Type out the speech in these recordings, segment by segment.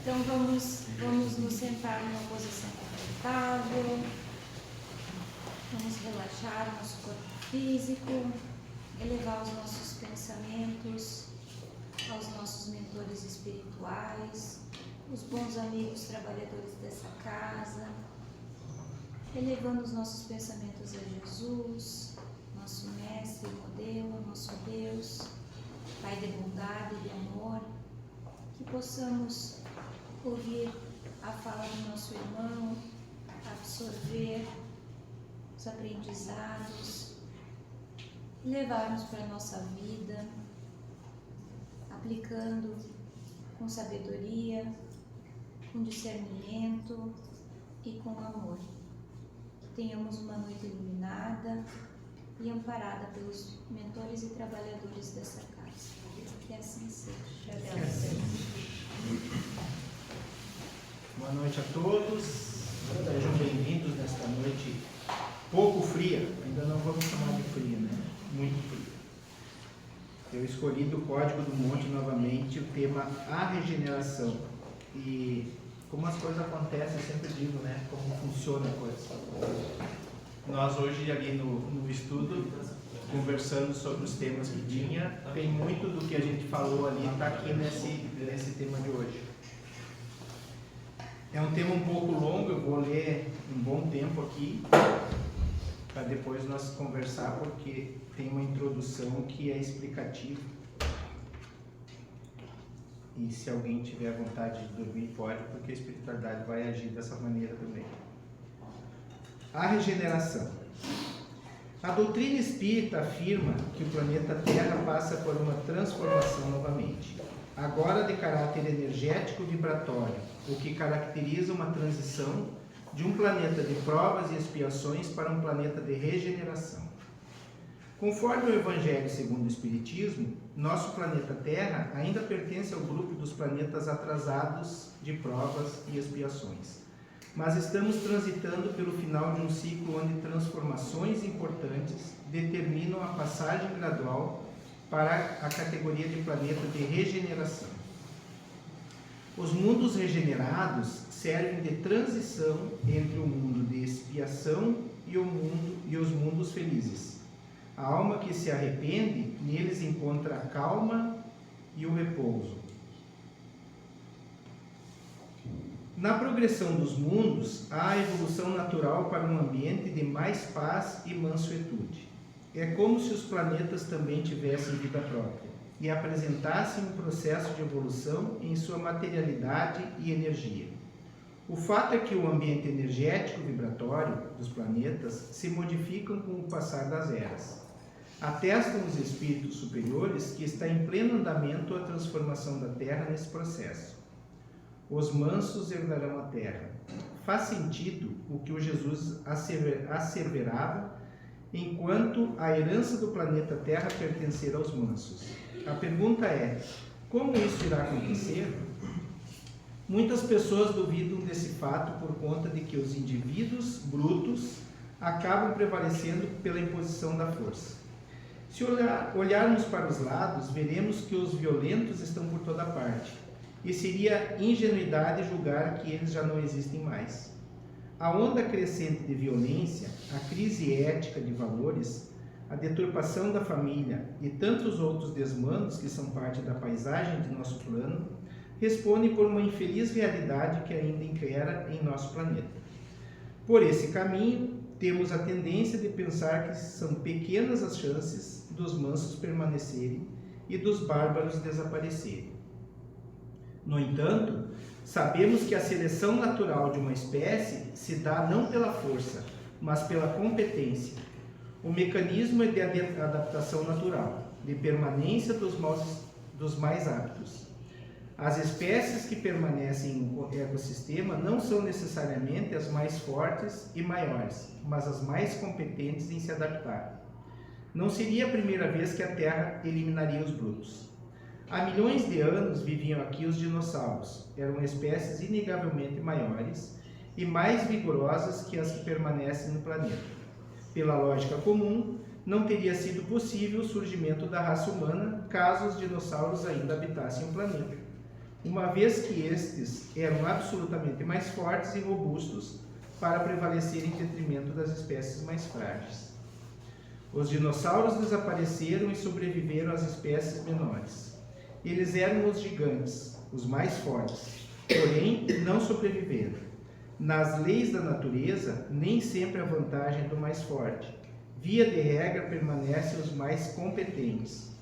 Então vamos nos sentar numa posição confortável, vamos relaxar o nosso corpo físico, elevar os nossos pensamentos aos nossos mentores espirituais, os bons amigos trabalhadores dessa casa, elevando os nossos pensamentos a Jesus, nosso mestre, modelo, nosso Deus, Pai de bondade e de amor, que possamos ouvir a fala do nosso irmão, absorver os aprendizados, levarmos para a nossa vida, aplicando com sabedoria, com discernimento e com amor. Que tenhamos uma noite iluminada e amparada pelos mentores e trabalhadores dessa casa. Que assim seja. Boa noite a todos, sejam bem-vindos nesta noite pouco fria, ainda não vamos chamar de fria, né? Muito fria. Eu escolhi do Código do Monte novamente o tema A Regeneração. E como as coisas acontecem, eu sempre digo, né? Como funciona a coisa. Nós hoje ali no estudo, conversando sobre os temas que tinha, tem muito do que a gente falou ali, está aqui nesse tema de hoje. É um tema um pouco longo, eu vou ler um bom tempo aqui, para depois nós conversar, porque tem uma introdução que é explicativa. E se alguém tiver vontade de dormir, pode, porque a espiritualidade vai agir dessa maneira também. A regeneração. A doutrina espírita afirma que o planeta Terra passa por uma transformação novamente, agora de caráter energético vibratório, o que caracteriza uma transição de um planeta de provas e expiações para um planeta de regeneração. Conforme o Evangelho segundo o Espiritismo, nosso planeta Terra ainda pertence ao grupo dos planetas atrasados de provas e expiações. Mas estamos transitando pelo final de um ciclo onde transformações importantes determinam a passagem gradual para a categoria de planeta de regeneração. Os mundos regenerados servem de transição entre o mundo de expiação e os mundos felizes. A alma que se arrepende, neles encontra a calma e o repouso. Na progressão dos mundos, há a evolução natural para um ambiente de mais paz e mansuetude. É como se os planetas também tivessem vida própria e apresentassem um processo de evolução em sua materialidade e energia. O fato é que o ambiente energético vibratório dos planetas se modificam com o passar das eras. Atestam os espíritos superiores que está em pleno andamento a transformação da Terra nesse processo. Os mansos herdarão a terra. Faz sentido o que o Jesus asseverava, enquanto a herança do planeta Terra pertencer aos mansos. A pergunta é, como isso irá acontecer? Muitas pessoas duvidam desse fato por conta de que os indivíduos brutos acabam prevalecendo pela imposição da força. Se olharmos para os lados, veremos que os violentos estão por toda parte. E seria ingenuidade julgar que eles já não existem mais. A onda crescente de violência, a crise ética de valores, a deturpação da família e tantos outros desmandos que são parte da paisagem de nosso plano, respondem por uma infeliz realidade que ainda impera em nosso planeta. Por esse caminho, temos a tendência de pensar que são pequenas as chances dos mansos permanecerem e dos bárbaros desaparecerem. No entanto, sabemos que a seleção natural de uma espécie se dá não pela força, mas pela competência. O mecanismo é de adaptação natural, de permanência dos mais aptos. As espécies que permanecem no ecossistema não são necessariamente as mais fortes e maiores, mas as mais competentes em se adaptar. Não seria a primeira vez que a Terra eliminaria os brutos. Há milhões de anos viviam aqui os dinossauros. Eram espécies inegavelmente maiores e mais vigorosas que as que permanecem no planeta. Pela lógica comum, não teria sido possível o surgimento da raça humana caso os dinossauros ainda habitassem o planeta. uma vez que estes eram absolutamente mais fortes e robustos para prevalecer em detrimento das espécies mais frágeis. Os dinossauros desapareceram e sobreviveram às espécies menores. Eles eram os gigantes, os mais fortes, porém não sobreviveram. Nas leis da natureza, nem sempre a vantagem do mais forte. Via de regra, permanecem os mais competentes.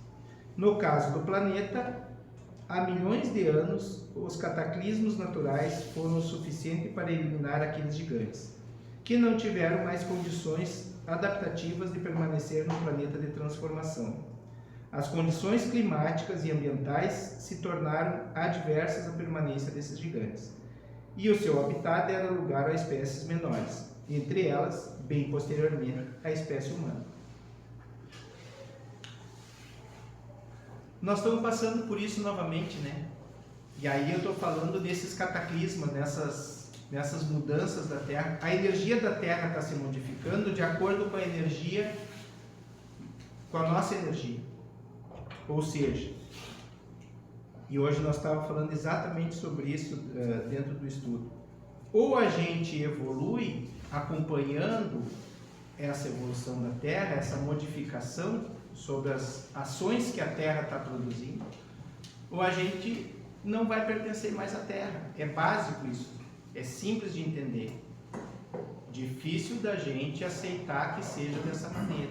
No caso do planeta, há milhões de anos, os cataclismos naturais foram o suficiente para eliminar aqueles gigantes, que não tiveram mais condições adaptativas de permanecer no planeta de transformação. As condições climáticas e ambientais se tornaram adversas à permanência desses gigantes, e o seu habitat era lugar a espécies menores, entre elas, bem posteriormente, a espécie humana. Nós estamos passando por isso novamente, né? E aí eu estou falando desses cataclismas, nessas mudanças da Terra. A energia da Terra está se modificando de acordo com a energia, com a nossa energia. Ou seja, e hoje nós estávamos falando exatamente sobre isso dentro do estudo. Ou a gente evolui acompanhando essa evolução da Terra, essa modificação sobre as ações que a Terra está produzindo, ou a gente não vai pertencer mais à Terra. É básico isso, é simples de entender. Difícil da gente aceitar que seja dessa maneira.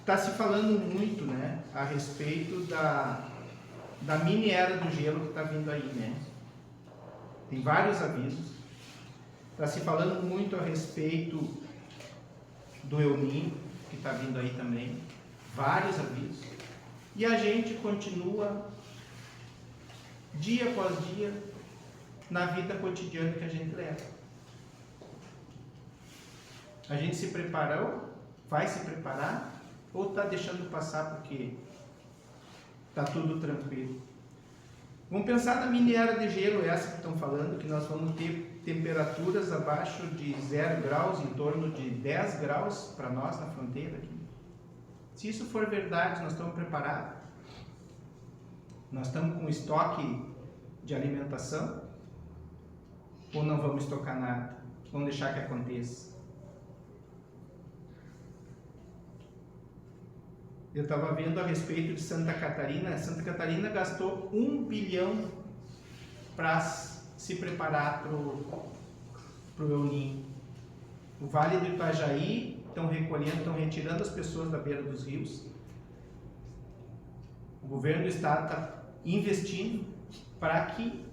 Está se falando muito, né, a respeito da mini era do gelo que está vindo aí, né? Tem vários avisos. Está se falando muito a respeito do El Niño, que está vindo aí também. Vários avisos. E a gente continua, dia após dia, na vida cotidiana que a gente leva. A gente se preparou, vai se preparar, ou está deixando passar porque está tudo tranquilo? Vamos pensar na mini era de gelo, essa que estão falando, que nós vamos ter temperaturas abaixo de 0 graus, em torno de 10 graus para nós na fronteira aqui. Se isso for verdade, nós estamos preparados? Nós estamos com estoque de alimentação? Ou não vamos estocar nada? Vamos deixar que aconteça? Eu estava vendo a respeito de Santa Catarina. Santa Catarina gastou 1 bilhão para se preparar para o El Niño. O Vale do Itajaí estão retirando as pessoas da beira dos rios. O governo do estado está investindo para que,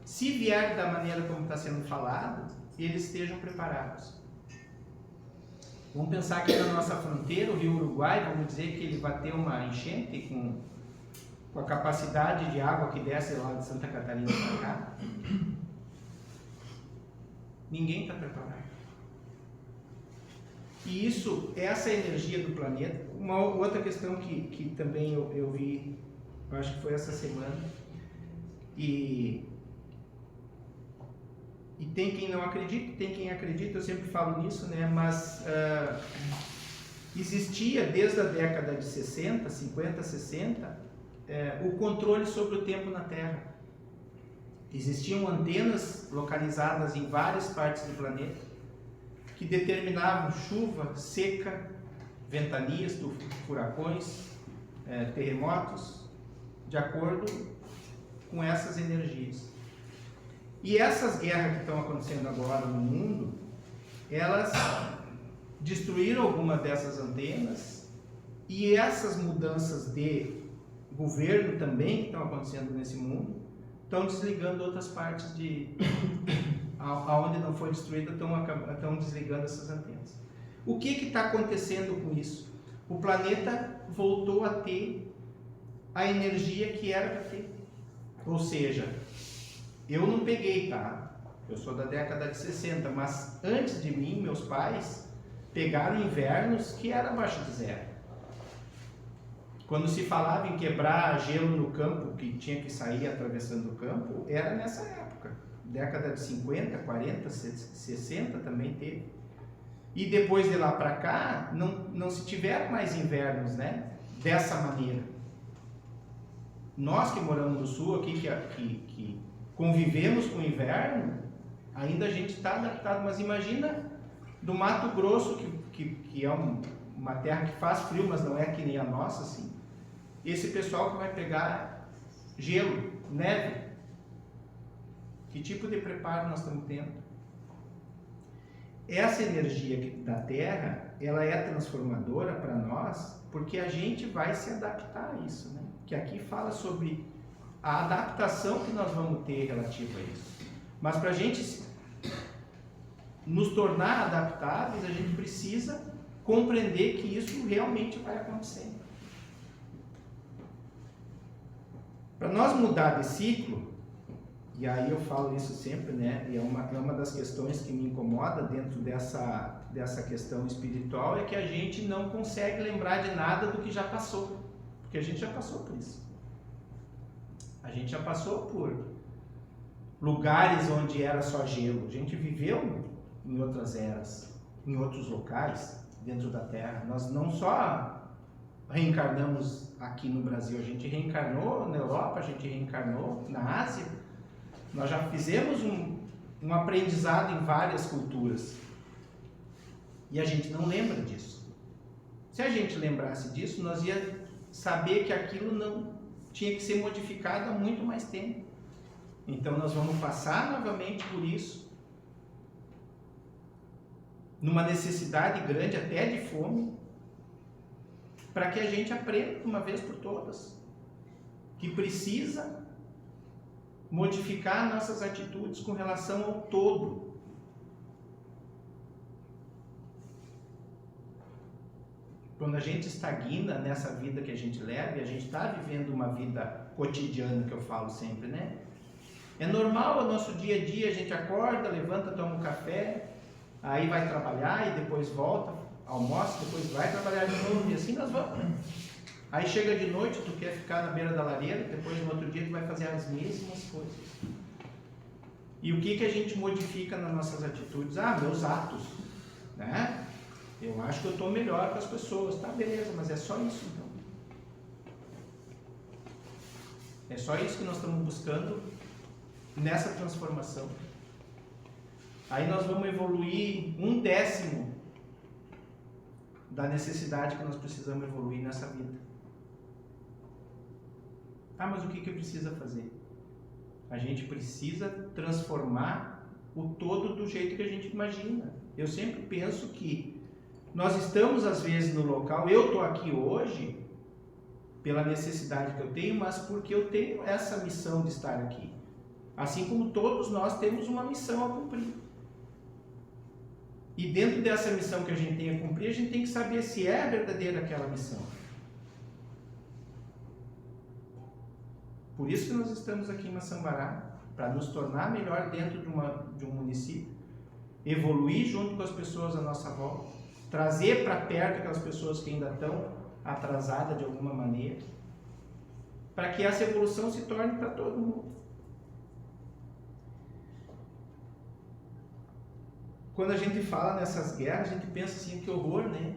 se vier da maneira como está sendo falado, eles estejam preparados. Vamos pensar que na nossa fronteira, o Rio Uruguai, vamos dizer que ele vai ter uma enchente com a capacidade de água que desce lá de Santa Catarina para cá. Ninguém está preparado. E isso, essa energia do planeta. Uma outra questão que também eu vi, eu acho que foi essa semana, e tem quem não acredita, tem quem acredita, eu sempre falo nisso, né? Mas existia desde a década de 60, 50, 60, o controle sobre o tempo na Terra. Existiam antenas localizadas em várias partes do planeta que determinavam chuva, seca, ventanias, furacões, terremotos, de acordo com essas energias. E essas guerras que estão acontecendo agora no mundo, elas destruíram algumas dessas antenas, e essas mudanças de governo também que estão acontecendo nesse mundo estão desligando outras partes aonde não foi destruída, estão desligando essas antenas. O que está acontecendo com isso? O planeta voltou a ter a energia que era para ter. Ou seja, eu não peguei, tá? Eu sou da década de 60, mas antes de mim, meus pais pegaram invernos que eram abaixo de 0. Quando se falava em quebrar gelo no campo, que tinha que sair atravessando o campo, era nessa época. Década de 50, 40, 60 também teve. E depois de lá para cá, não se tiveram mais invernos, né? Dessa maneira. nós que moramos no sul aqui, que convivemos com o inverno, ainda a gente está adaptado, mas imagina do Mato Grosso, que é uma terra que faz frio, mas não é que nem a nossa, assim. Esse pessoal que vai pegar gelo, neve, que tipo de preparo nós estamos tendo? Essa energia da Terra, ela é transformadora para nós, porque a gente vai se adaptar a isso, né? Que aqui fala sobre a adaptação que nós vamos ter relativa a isso. Mas para a gente nos tornar adaptáveis, a gente precisa compreender que isso realmente vai acontecer. Para nós mudar de ciclo, e aí eu falo isso sempre, né? E é uma das questões que me incomoda dentro dessa questão espiritual, é que a gente não consegue lembrar de nada do que já passou. Porque a gente já passou por isso. A gente já passou por lugares onde era só gelo. A gente viveu em outras eras, em outros locais dentro da Terra. Nós não só reencarnamos aqui no Brasil, a gente reencarnou na Europa, a gente reencarnou na Ásia. Nós já fizemos um aprendizado em várias culturas. E a gente não lembra disso. Se a gente lembrasse disso, nós ia saber que aquilo não tinha que ser modificado há muito mais tempo. Então nós vamos passar novamente por isso, numa necessidade grande até de fome, para que a gente aprenda de uma vez por todas que precisa modificar nossas atitudes com relação ao todo. Quando a gente estagna nessa vida que a gente leva, e a gente está vivendo uma vida cotidiana, que eu falo sempre, né? É normal o nosso dia a dia, a gente acorda, levanta, toma um café, aí vai trabalhar e depois volta, almoça, depois vai trabalhar de novo, e assim nós vamos, né? Aí chega de noite, tu quer ficar na beira da lareira, depois no outro dia tu vai fazer as mesmas coisas. E o que a gente modifica nas nossas atitudes? Meus atos, né? Eu acho que eu estou melhor com as pessoas. Tá, beleza, mas é só isso então. É só isso que nós estamos buscando nessa transformação. Aí nós vamos evoluir 1/10 da necessidade que nós precisamos evoluir nessa vida. Mas o que precisa fazer? A gente precisa transformar o todo do jeito que a gente imagina. Eu sempre penso que nós estamos às vezes no local, eu estou aqui hoje pela necessidade que eu tenho, mas porque eu tenho essa missão de estar aqui. Assim como todos nós temos uma missão a cumprir. E dentro dessa missão que a gente tem a cumprir, a gente tem que saber se é verdadeira aquela missão. Por isso que nós estamos aqui em Massambará, para nos tornar melhor dentro de um município, evoluir junto com as pessoas à nossa volta, trazer para perto aquelas pessoas que ainda estão atrasadas de alguma maneira, para que essa evolução se torne para todo mundo. Quando a gente fala nessas guerras, a gente pensa assim, que horror, né?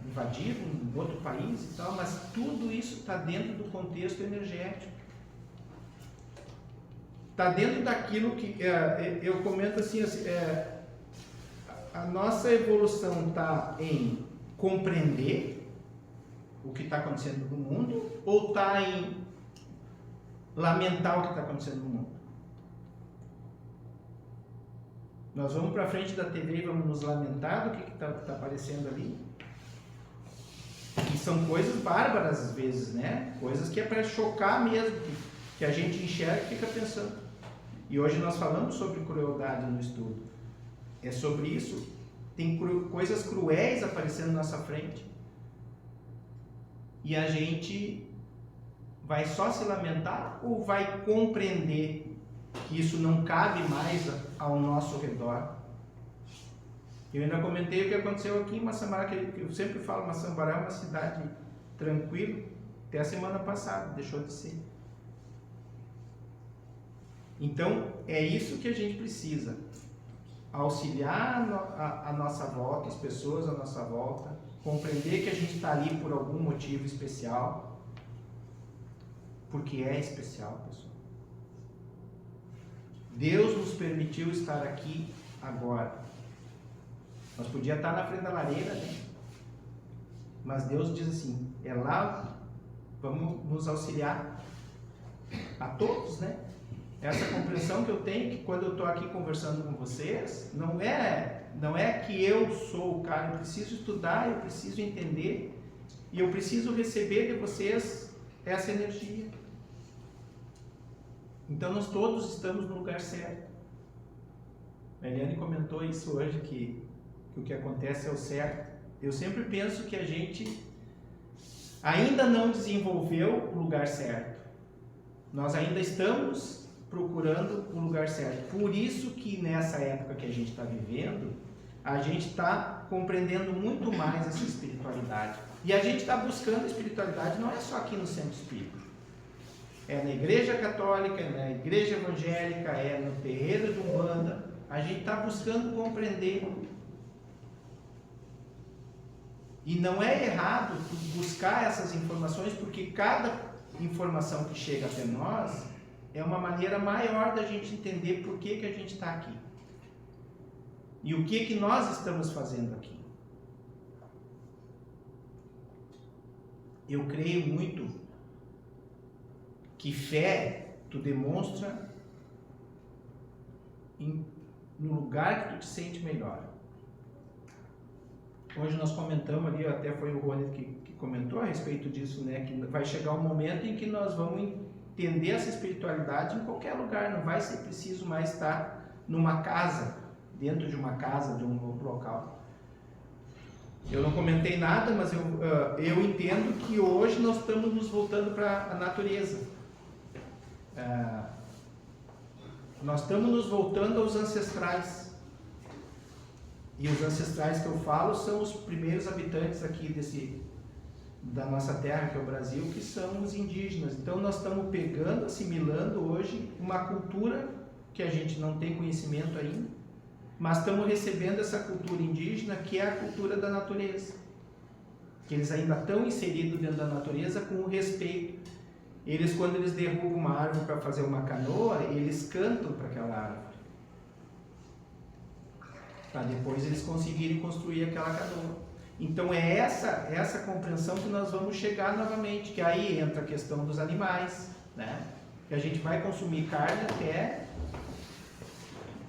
Invadir um outro país e tal, mas tudo isso está dentro do contexto energético. Está dentro daquilo que eu comento assim, a nossa evolução está em compreender o que está acontecendo no mundo ou está em lamentar o que está acontecendo no mundo? Nós vamos para frente da TV e vamos nos lamentar do que está aparecendo ali? E são coisas bárbaras às vezes, né? Coisas que é para chocar mesmo, que a gente enxerga e fica pensando. E hoje nós falamos sobre crueldade no estudo. É sobre isso. Tem coisas cruéis aparecendo na nossa frente. E a gente vai só se lamentar ou vai compreender que isso não cabe mais ao nosso redor? Eu ainda comentei o que aconteceu aqui em Massambará, que eu sempre falo, Massambará é uma cidade tranquila, até a semana passada, deixou de ser. Então, é isso que a gente precisa, auxiliar a nossa volta, as pessoas à nossa volta, compreender que a gente está ali por algum motivo especial, porque é especial, pessoal. Deus nos permitiu estar aqui agora. Nós podíamos estar na frente da lareira, né? Mas Deus diz assim, é lá, vamos nos auxiliar a todos, né? Essa compreensão que eu tenho, que quando eu estou aqui conversando com vocês, não é que eu sou o cara, eu preciso estudar, eu preciso entender, e eu preciso receber de vocês essa energia. Então nós todos estamos no lugar certo. A Eliane comentou isso hoje, que o que acontece é o certo. Eu sempre penso que a gente ainda não desenvolveu o lugar certo. Nós ainda estamos procurando o lugar certo. Por isso que nessa época que a gente está vivendo, a gente está compreendendo muito mais essa espiritualidade. E a gente está buscando a espiritualidade, não é só aqui no Centro Espírita. É na Igreja Católica, é na Igreja Evangélica, é no terreiro de Umbanda. A gente está buscando compreender. E não é errado buscar essas informações, porque cada informação que chega até nós é uma maneira maior da gente entender por que a gente está aqui. E o que nós estamos fazendo aqui. Eu creio muito que fé tu demonstra no lugar que tu te sente melhor. Hoje nós comentamos ali, até foi o Rony que comentou a respeito disso, né? Que vai chegar um momento em que nós vamos entender essa espiritualidade em qualquer lugar. Não vai ser preciso mais estar numa casa, dentro de uma casa, de um local. Eu não comentei nada, mas eu entendo que hoje nós estamos nos voltando para a natureza. Nós estamos nos voltando aos ancestrais. E os ancestrais que eu falo são os primeiros habitantes aqui da nossa terra, que é o Brasil, que são os indígenas. Então nós estamos pegando, assimilando hoje uma cultura que a gente não tem conhecimento ainda, mas estamos recebendo essa cultura indígena, que é a cultura da natureza. Que eles ainda estão inseridos dentro da natureza com o respeito. Eles, quando eles derrubam uma árvore para fazer uma canoa, eles cantam para aquela árvore. Para depois eles conseguirem construir aquela canoa. Então é essa compreensão que nós vamos chegar novamente, que aí entra a questão dos animais, né? Que a gente vai consumir carne até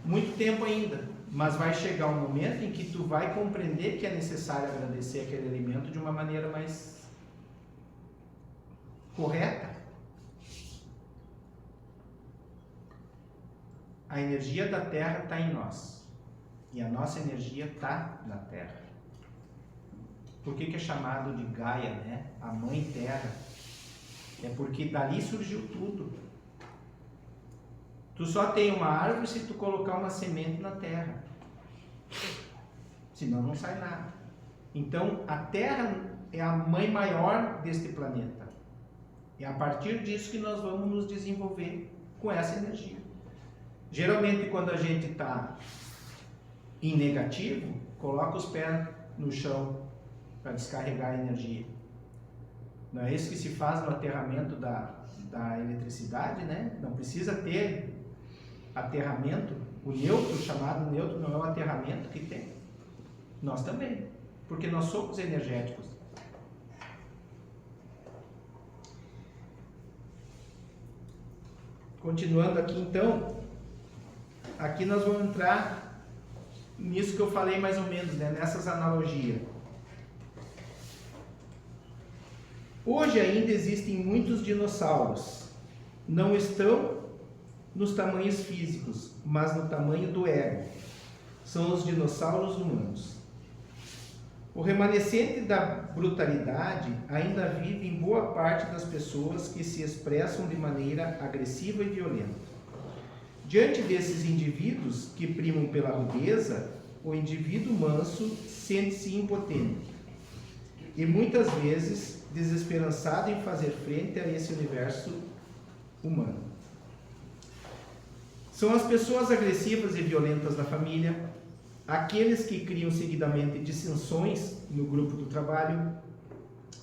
muito tempo ainda, mas vai chegar um momento em que tu vai compreender que é necessário agradecer aquele alimento de uma maneira mais correta. A energia da Terra está em nós. E a nossa energia está na Terra. Por que é chamado de Gaia, né? A Mãe Terra? É porque dali surgiu tudo. Tu só tem uma árvore se tu colocar uma semente na terra. Senão não sai nada. Então a Terra é a mãe maior deste planeta. É a partir disso que nós vamos nos desenvolver com essa energia. Geralmente quando a gente está em negativo, coloca os pés no chão para descarregar a energia. Não é isso que se faz no aterramento da eletricidade, né? Não precisa ter aterramento. O neutro, chamado neutro, não é o aterramento que tem. Nós também, porque nós somos energéticos. Continuando aqui então, aqui nós vamos entrar nisso que eu falei mais ou menos, né? Nessas analogias. Hoje ainda existem muitos dinossauros. Não estão nos tamanhos físicos, mas no tamanho do ego. São os dinossauros humanos. O remanescente da brutalidade ainda vive em boa parte das pessoas que se expressam de maneira agressiva e violenta. Diante desses indivíduos que primam pela rudeza, o indivíduo manso sente-se impotente e muitas vezes desesperançado em fazer frente a esse universo humano. São as pessoas agressivas e violentas da família, aqueles que criam seguidamente dissensões no grupo do trabalho,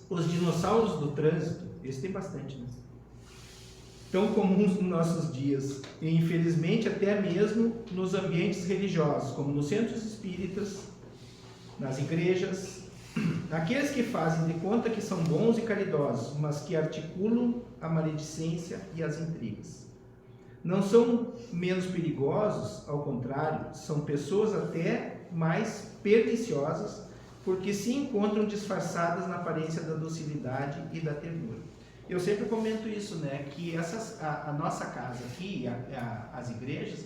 os dinossauros do trânsito, esse tem bastante, né? tão comuns nos nossos dias, e infelizmente até mesmo nos ambientes religiosos, como nos centros espíritas, nas igrejas, aqueles que fazem de conta que são bons e caridosos, mas que articulam a maledicência e as intrigas. Não são menos perigosos, ao contrário, são pessoas até mais perniciosas, porque se encontram disfarçadas na aparência da docilidade e da ternura. Eu sempre comento isso, né? Que a nossa casa aqui, as igrejas,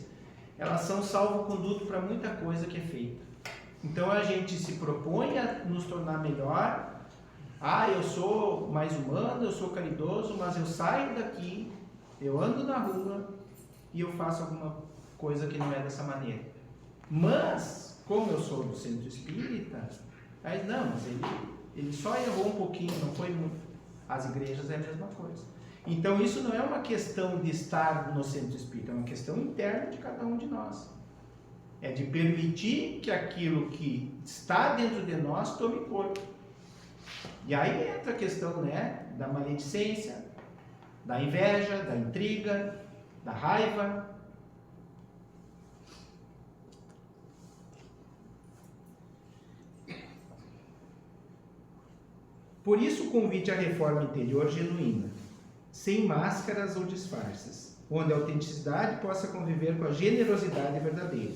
elas são salvo-conduto para muita coisa que é feita. Então a gente se propõe a nos tornar melhor. Eu sou mais humano, eu sou caridoso, mas eu saio daqui, eu ando na rua e eu faço alguma coisa que não é dessa maneira. Mas, como eu sou do centro espírita, aí não, mas ele só errou um pouquinho, não foi muito. As igrejas é a mesma coisa. Então isso não é uma questão de estar no centro espírita, é uma questão interna de cada um de nós. É de permitir que aquilo que está dentro de nós tome corpo. E aí entra a questão, né, da maledicência, da inveja, da intriga, da raiva. Por isso o convite à reforma interior genuína, sem máscaras ou disfarces, onde a autenticidade possa conviver com a generosidade verdadeira.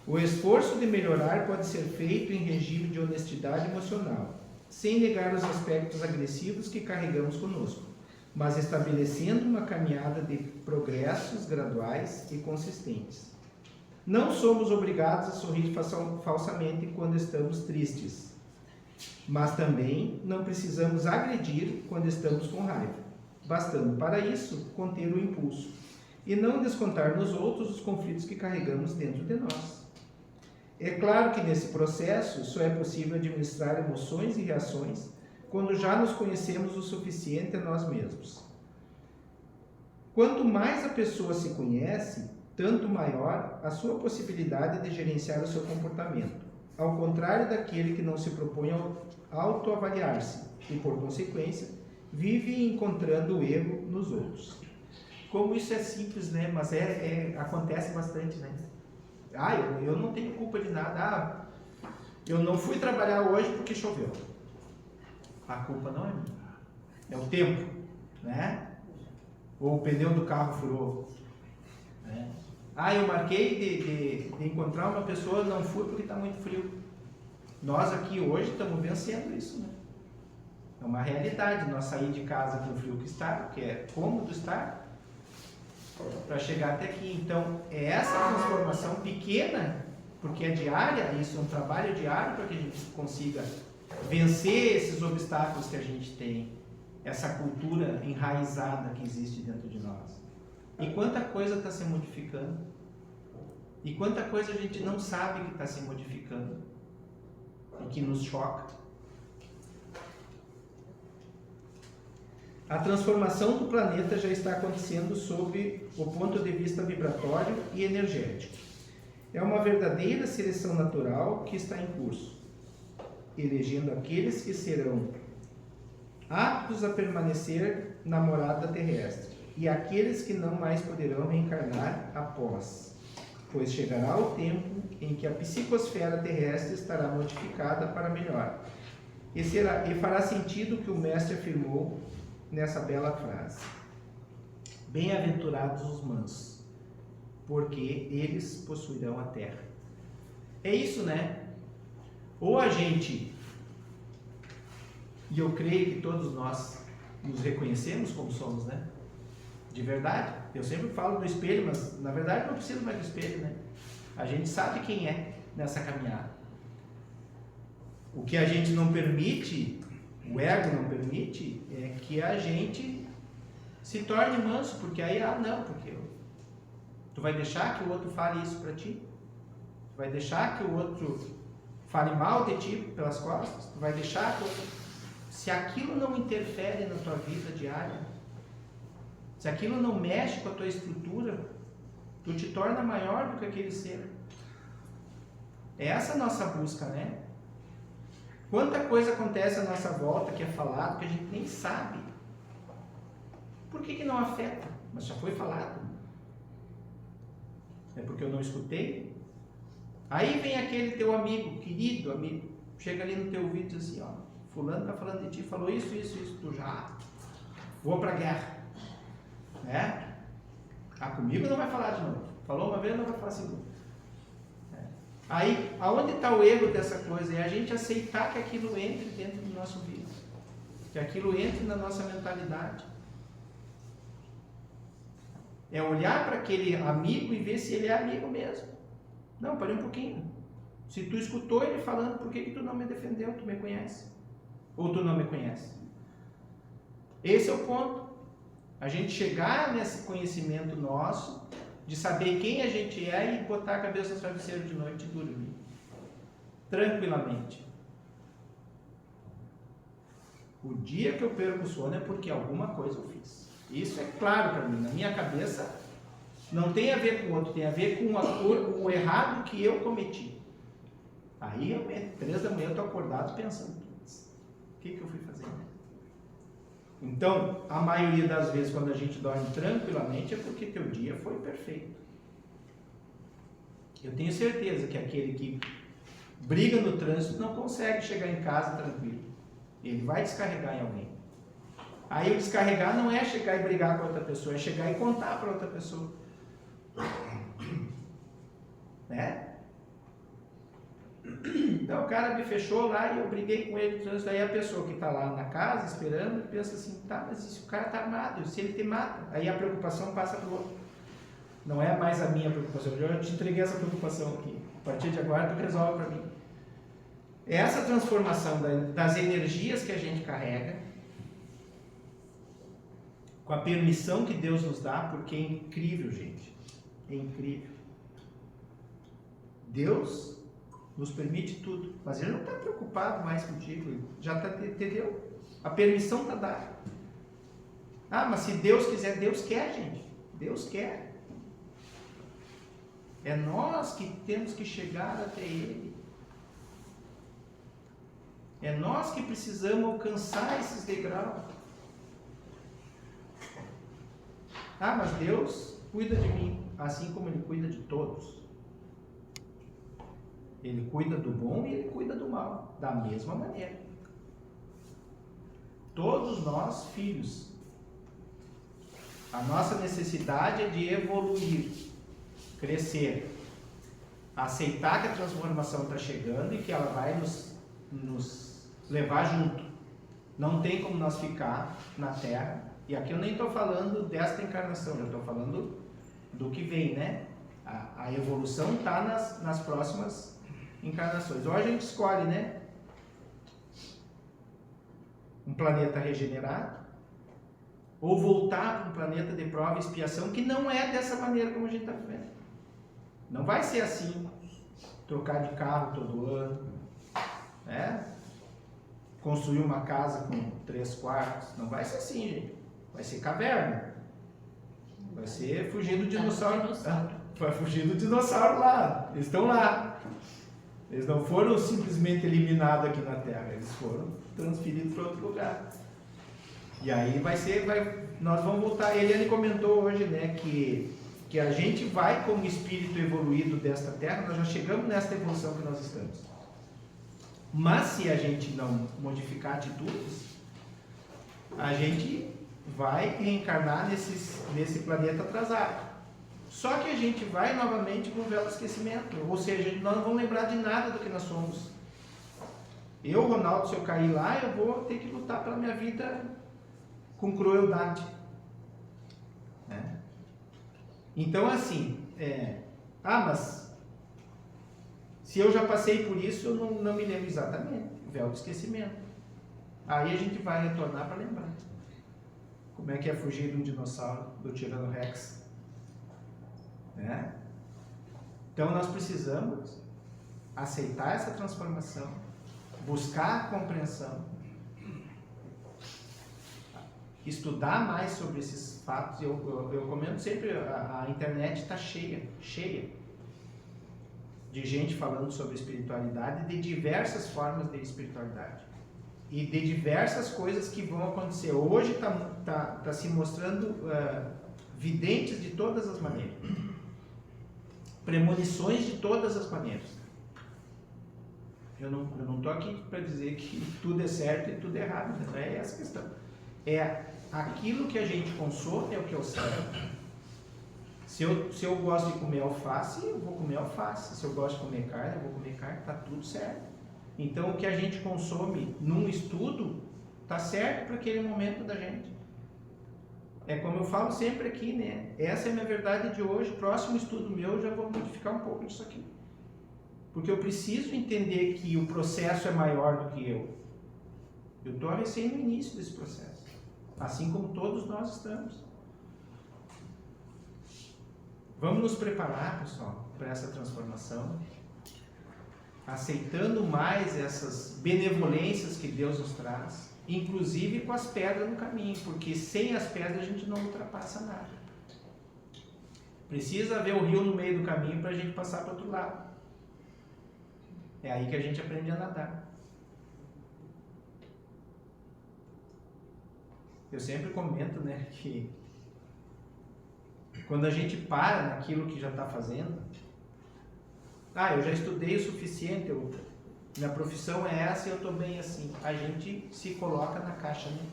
O esforço de melhorar pode ser feito em regime de honestidade emocional, sem negar os aspectos agressivos que carregamos conosco, mas estabelecendo uma caminhada de progressos graduais e consistentes. Não somos obrigados a sorrir falsamente quando estamos tristes, mas também não precisamos agredir quando estamos com raiva, bastando para isso conter o impulso e não descontar nos outros os conflitos que carregamos dentro de nós. É claro que nesse processo só é possível administrar emoções e reações quando já nos conhecemos o suficiente a nós mesmos. Quanto mais a pessoa se conhece, tanto maior a sua possibilidade de gerenciar o seu comportamento, ao contrário daquele que não se propõe a autoavaliar-se e, por consequência, vive encontrando o erro nos outros. Como isso é simples, né? Mas acontece bastante, né? Eu não tenho culpa de nada. Eu não fui trabalhar hoje porque choveu. A culpa não é minha. É o tempo, né? Ou o pneu do carro furou. Né? Eu marquei de encontrar uma pessoa, não fui porque está muito frio. Nós aqui hoje estamos vencendo isso, né? É uma realidade. Nós sair de casa com o frio que está, porque é cômodo estar, para chegar até aqui. Então, é essa transformação pequena, porque é diária, isso é um trabalho diário para que a gente consiga vencer esses obstáculos que a gente tem, essa cultura enraizada que existe dentro de nós. E quanta coisa está se modificando, e quanta coisa a gente não sabe que está se modificando, e que nos choca. A transformação do planeta já está acontecendo sob o ponto de vista vibratório e energético. É uma verdadeira seleção natural que está em curso, elegendo aqueles que serão aptos a permanecer na morada terrestre e aqueles que não mais poderão reencarnar após, pois chegará o tempo em que a psicosfera terrestre estará modificada para melhor. E fará sentido o que o mestre afirmou nessa bela frase: bem-aventurados os mansos, porque eles possuirão a terra. É isso, né? Ou a gente, e eu creio que todos nós nos reconhecemos como somos, né? De verdade. Eu sempre falo do espelho, mas na verdade não precisa mais do espelho, né? A gente sabe quem é nessa caminhada. O que a gente não permite, o ego não permite, é que a gente se torne manso, porque aí, porque tu vai deixar que o outro fale isso para ti? Tu vai deixar que o outro fale mal de ti pelas costas? Tu vai deixar que se aquilo não interfere na tua vida diária, se aquilo não mexe com a tua estrutura, tu te torna maior do que aquele ser. É essa a nossa busca, né? Quanta coisa acontece à nossa volta que é falado que a gente nem sabe. Por que não afeta? Mas já foi falado. É porque eu não escutei? Aí vem aquele teu amigo, querido amigo, chega ali no teu ouvido e diz assim, ó, fulano está falando de ti, falou isso, tu já vou para a guerra. Né? Comigo não vai falar de novo. Falou uma vez, não vai falar segunda. Aí, aonde está o erro dessa coisa? É a gente aceitar que aquilo entre dentro do nosso vida. Que aquilo entre na nossa mentalidade. É olhar para aquele amigo e ver se ele é amigo mesmo. Não, parei um pouquinho. Se tu escutou ele falando, por que tu não me defendeu? Tu me conhece? Ou tu não me conhece? Esse é o ponto. A gente chegar nesse conhecimento nosso, de saber quem a gente é e botar a cabeça no travesseiro de noite e dormir. Tranquilamente. O dia que eu perco o sono é porque alguma coisa eu fiz. Isso é claro para mim. Na minha cabeça, não tem a ver com o outro, tem a ver com o errado que eu cometi. Aí, 3 da manhã, eu estou acordado pensando, o que eu fui fazer? Então, a maioria das vezes, quando a gente dorme tranquilamente, é porque teu dia foi perfeito. Eu tenho certeza que aquele que briga no trânsito não consegue chegar em casa tranquilo. Ele vai descarregar em alguém. Aí o descarregar não é chegar e brigar com outra pessoa, é chegar e contar para outra pessoa. Né? Então o cara me fechou lá e eu briguei com ele. Aí a pessoa que está lá na casa esperando pensa assim, tá, mas se o cara está armado, se ele te mata, aí a preocupação passa para o outro. Não é mais a minha preocupação, eu te entreguei essa preocupação aqui. A partir de agora tu resolve para mim. Essa transformação das energias que a gente carrega, com a permissão que Deus nos dá, porque é incrível, gente. É incrível. Deus nos permite tudo, mas Ele não está preocupado mais contigo, já entendeu? A permissão está dada. Mas se Deus quiser, Deus quer, gente. Deus quer. É nós que temos que chegar até Ele. É nós que precisamos alcançar esses degraus. Mas Deus cuida de mim, assim como Ele cuida de todos. Ele cuida do bom e Ele cuida do mal, da mesma maneira. Todos nós, filhos, a nossa necessidade é de evoluir, crescer, aceitar que a transformação está chegando e que ela vai nos levar junto. Não tem como nós ficar na Terra, e aqui eu nem estou falando desta encarnação, eu estou falando do que vem, né? A evolução está nas próximas encarnações. Ou a gente escolhe, né? Um planeta regenerado, ou voltar para um planeta de prova e expiação, que não é dessa maneira como a gente está vivendo. Não vai ser assim, trocar de carro todo ano, né? Construir uma casa com 3 quartos, não vai ser assim, gente. Vai ser caverna. Vai ser fugir do dinossauro. Vai fugir do dinossauro lá. Eles estão lá. Eles não foram simplesmente eliminados aqui na Terra. Eles foram transferidos para outro lugar. E aí nós vamos voltar. Eliane comentou hoje, né, que a gente vai como espírito evoluído desta Terra. Nós já chegamos nessa evolução que nós estamos. Mas se a gente não modificar atitudes, a gente vai reencarnar nesse planeta atrasado. Só que a gente vai novamente com o véu do esquecimento. Ou seja, nós não vamos lembrar de nada do que nós somos. Eu, Ronaldo, se eu cair lá, eu vou ter que lutar pela minha vida com crueldade. Né? Então, assim, mas se eu já passei por isso, eu não me lembro exatamente. O véu do esquecimento. Aí a gente vai retornar para lembrar. Como é que é fugir de um dinossauro, do Tirano Rex? Né? Então nós precisamos aceitar essa transformação, buscar compreensão, estudar mais sobre esses fatos. Eu comento sempre, a internet está cheia de gente falando sobre espiritualidade, de diversas formas de espiritualidade. e de diversas coisas que vão acontecer. Hoje tá se mostrando videntes de todas as maneiras, premonições de todas as maneiras. Eu não estou aqui para dizer que tudo é certo e tudo é errado, não é essa a questão. É aquilo que a gente consome é o que é o certo. Se eu gosto de comer alface, eu vou comer alface. Se eu gosto de comer carne, eu vou comer carne. Está tudo certo. Então, o que a gente consome num estudo está certo para aquele momento da gente. É como eu falo sempre aqui, né? Essa é a minha verdade de hoje. Próximo estudo meu, eu já vou modificar um pouco disso aqui. Porque eu preciso entender que o processo é maior do que eu. Eu estou recém no início desse processo. Assim como todos nós estamos. Vamos nos preparar, pessoal, para essa transformação, aceitando mais essas benevolências que Deus nos traz, inclusive com as pedras no caminho, porque sem as pedras a gente não ultrapassa nada. Precisa haver o rio no meio do caminho para a gente passar para o outro lado. É aí que a gente aprende a nadar. Eu sempre comento, né, que quando a gente para naquilo que já está fazendo, eu já estudei o suficiente, minha profissão é essa e eu estou bem assim. A gente se coloca na caixa, né?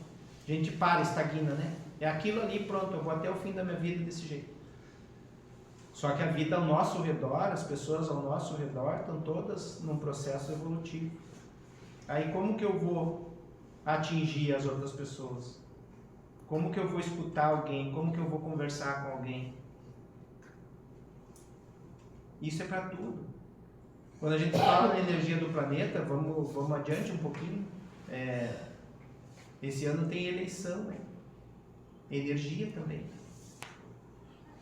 A gente para, estagna, né? É aquilo ali, pronto, eu vou até o fim da minha vida desse jeito. Só que a vida ao nosso redor, as pessoas ao nosso redor, estão todas num processo evolutivo. Aí como que eu vou atingir as outras pessoas? Como que eu vou escutar alguém? Como que eu vou conversar com alguém? Isso é para tudo. Quando a gente fala na energia do planeta, vamos adiante um pouquinho. Esse ano tem eleição, né? Energia também.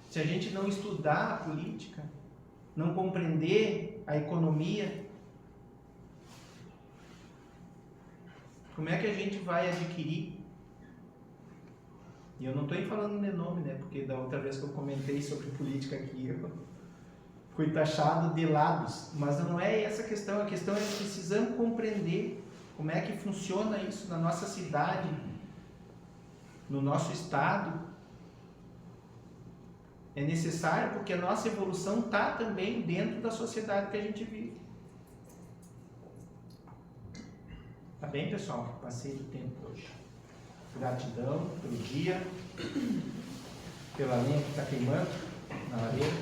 Se a gente não estudar a política, não compreender a economia, como é que a gente vai adquirir? E eu não estou falando de nome, né? Porque da outra vez que eu comentei sobre política aqui, eu fui taxado de lados. Mas não é essa a questão. A questão é que precisamos compreender como é que funciona isso na nossa cidade, no nosso estado. É necessário porque a nossa evolução está também dentro da sociedade que a gente vive. Tá bem, pessoal? Passei do tempo hoje. Gratidão pelo dia, pela lenha que está queimando na lareira,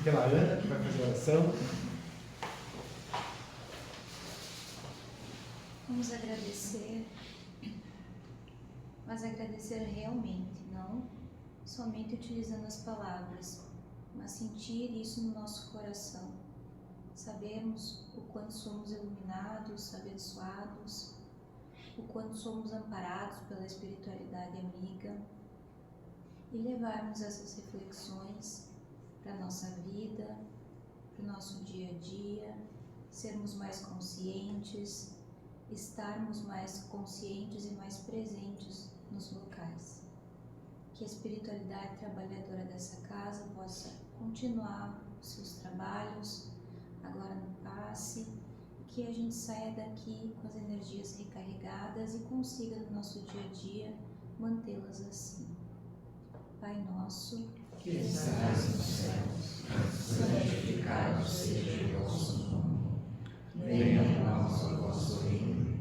pela Ana que vai fazer a oração. Vamos agradecer, mas agradecer realmente, não somente utilizando as palavras, mas sentir isso no nosso coração. Sabermos o quanto somos iluminados, abençoados, o quanto somos amparados pela espiritualidade amiga e levarmos essas reflexões para a nossa vida, para o nosso dia a dia, sermos mais conscientes, estarmos mais conscientes e mais presentes nos locais. Que a espiritualidade trabalhadora dessa casa possa continuar os seus trabalhos agora no passe, que a gente saia daqui com as energias recarregadas e consiga no nosso dia a dia mantê-las assim. Pai nosso, que estás nos céus, santificado seja o vosso nome. Venha a nós o vosso reino.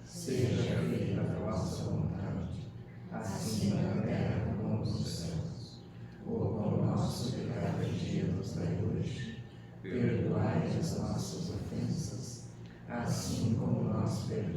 Seja feita a vossa vontade, assim na terra como nos céus. O pão nosso de cada dia nos dai hoje. Perdoai as nossas ofensas, assim como nós perdoamos